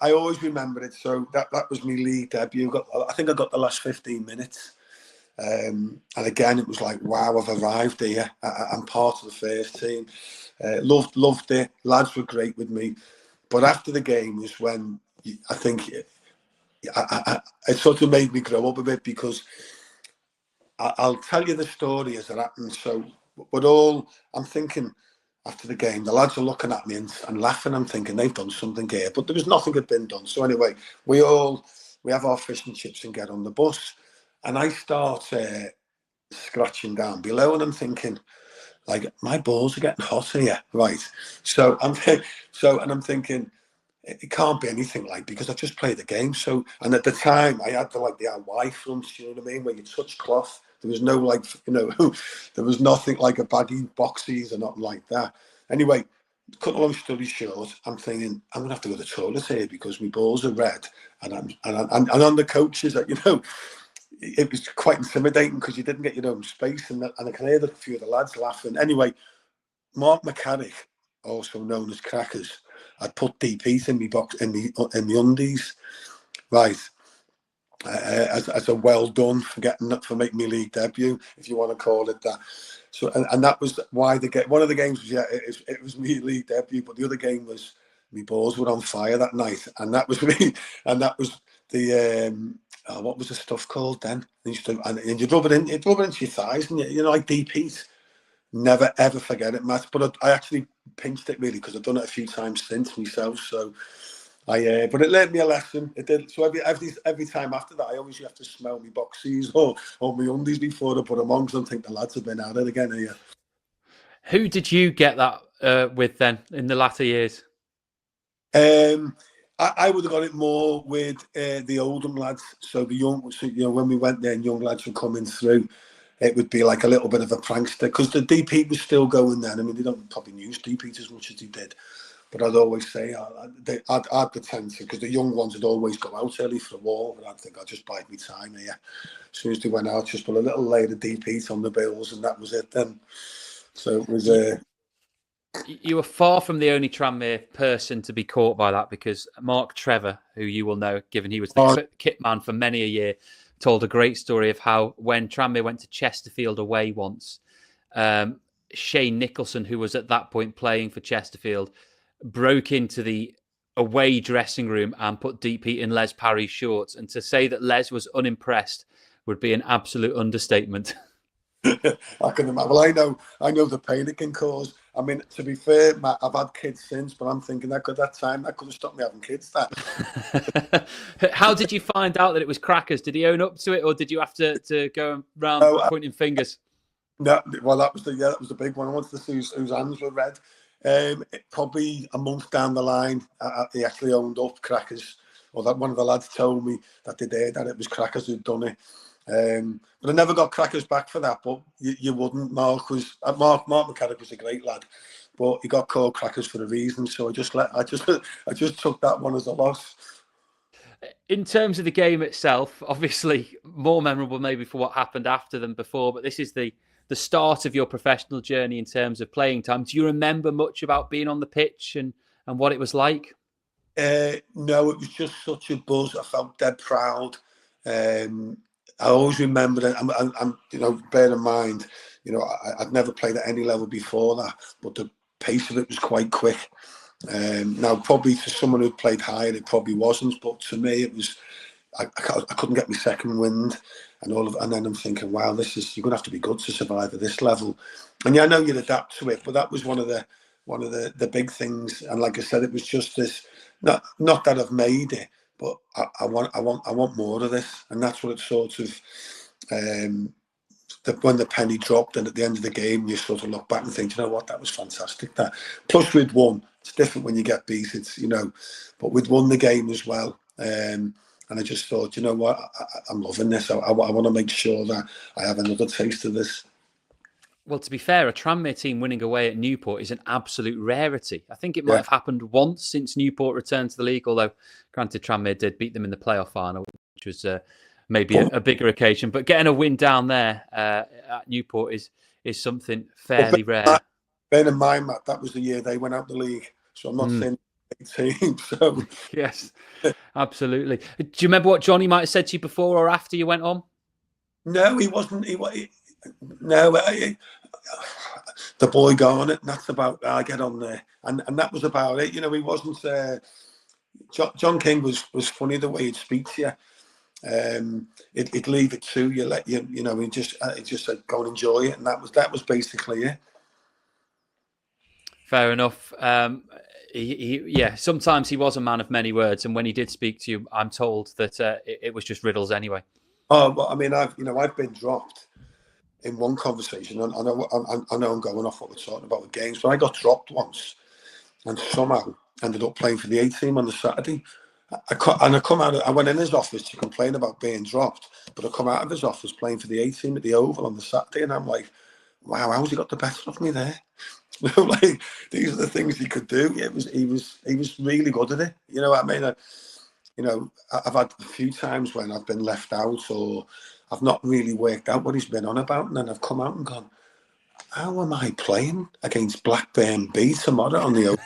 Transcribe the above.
I always remember it. So that was my league debut. I think I got the last 15 minutes. And again, it was like, wow, I've arrived here. I'm part of the first team. Loved it. Lads were great with me. But after the game was when I think it sort of made me grow up a bit, because I'll tell you the story as it happened. So, I'm thinking after the game, the lads are looking at me and laughing. I'm thinking they've done something here, but there was nothing had been done. So anyway, we have our fish and chips and get on the bus, and I start scratching down below, and I'm thinking, like, my balls are getting hot here, right? So I'm thinking, it can't be anything, like, because I just played the game. So, and at the time I had the DIY fronts, you know what I mean, where you touch cloth. There was no there was nothing like a baggy boxies or nothing like that. Anyway, cut a long story short, I'm thinking I'm gonna have to go to the toilet here because my balls are red, and on the coaches that it was quite intimidating because you didn't get your own space, and I can hear a few of the lads laughing. Anyway, Mark McCarrick, also known as Crackers, I put DPs in my box in the undies, right? As a well done for making me league debut, if you want to call it that. So and that was why one of the games was it was me league debut, but the other game was my balls were on fire that night, and that was me, and that was the what was the stuff called then? And you'd rub it into your thighs, and you know, like DPs. Never ever forget it, Matt. But I actually pinched it, really, because I've done it a few times since myself. So but it learnned me a lesson. It did. So every time after that, I always have to smell my boxies or my undies before I put them on, because I think the lads have been at it again here. Who did you get that with then in the latter years? I would have got it more with the Oldham lads. So the young, when we went there and young lads were coming through, it would be like a little bit of a prankster, because the DP was still going then. I mean, they don't probably use DPs as much as they did. But I'd always say, I'd pretend to, because the young ones would always go out early for a walk, and I'd think I'd just bide my time here. As soon as they went out, just put a little layer of DPs on the bills, and that was it then. So it was... You were far from the only Tranmere person to be caught by that, because Mark Trevor, who you will know, given he was the kit man for many a year, told a great story of how when Tranmere went to Chesterfield away once, Shane Nicholson, who was at that point playing for Chesterfield, broke into the away dressing room and put DP in Les Parry's shorts. And to say that Les was unimpressed would be an absolute understatement. I can imagine. Well, I know the pain it can cause. I mean, to be fair, Matt, I've had kids since, but I'm thinking that could have stopped me having kids. That. How did you find out that it was Crackers? Did he own up to it, or did you have to go around pointing fingers? No, well, that was the big one. I wanted to see whose hands were red. Probably a month down the line, he actually owned up Crackers, or that one of the lads told me that that it was Crackers who'd done it. But I never got Crackers back for that. But you wouldn't. Mark McCarrick was a great lad, but he got called Crackers for a reason. So I just took that one as a loss. In terms of the game itself, obviously more memorable maybe for what happened after than before. But this is the start of your professional journey in terms of playing time. Do you remember much about being on the pitch and what it was like? No, it was just such a buzz. I felt dead proud. I always remember it. And bear in mind, I'd never played at any level before that, but the pace of it was quite quick. Now, probably for someone who played higher, it probably wasn't, but to me, it was. I couldn't get my second wind, and then I'm thinking, wow, you're gonna have to be good to survive at this level. And I know you'd adapt to it, but that was one of the big things. And like I said, it was just this. Not that I've made it, but I want more of this, and that's what it sort of. When the penny dropped, and at the end of the game, you sort of look back and think, you know what, that was fantastic. That plus we'd won. It's different when you get beat. But we'd won the game as well. And I just thought, you know what, I'm loving this. I want to make sure that I have another taste of this. Well, to be fair, a Tranmere team winning away at Newport is an absolute rarity. I think it might have happened once since Newport returned to the league, although granted Tranmere did beat them in the playoff final, which was maybe a bigger occasion. But getting a win down there at Newport is something fairly rare. Bear in mind, Matt, that was the year they went out the league. So I'm not saying team. So Yes, absolutely. Do you remember what Johnny might have said to you before or after you went on? no, he wasn't. No, the boy gone. That's about. I get on there, and that was about it. You know, he wasn't. John King was funny the way he'd speak to you. He'd leave it to you, let you. You know, he just said go and enjoy it, and that was basically it. Fair enough. Yeah, sometimes he was a man of many words, and when he did speak to you, I'm told that it was just riddles anyway. Oh, well, I mean, I've been dropped in one conversation. I know I'm going off what we're talking about with games, but I got dropped once, and somehow ended up playing for the A team on the Saturday. I went in his office to complain about being dropped, but I come out of his office playing for the A team at the Oval on the Saturday, and I'm like, wow, how's he got the better of me there? Like, these are the things he could do. He was really good at it. You know what I mean? I've had a few times when I've been left out or I've not really worked out what he's been on about, and then I've come out and gone, how am I playing against Blackburn B tomorrow on the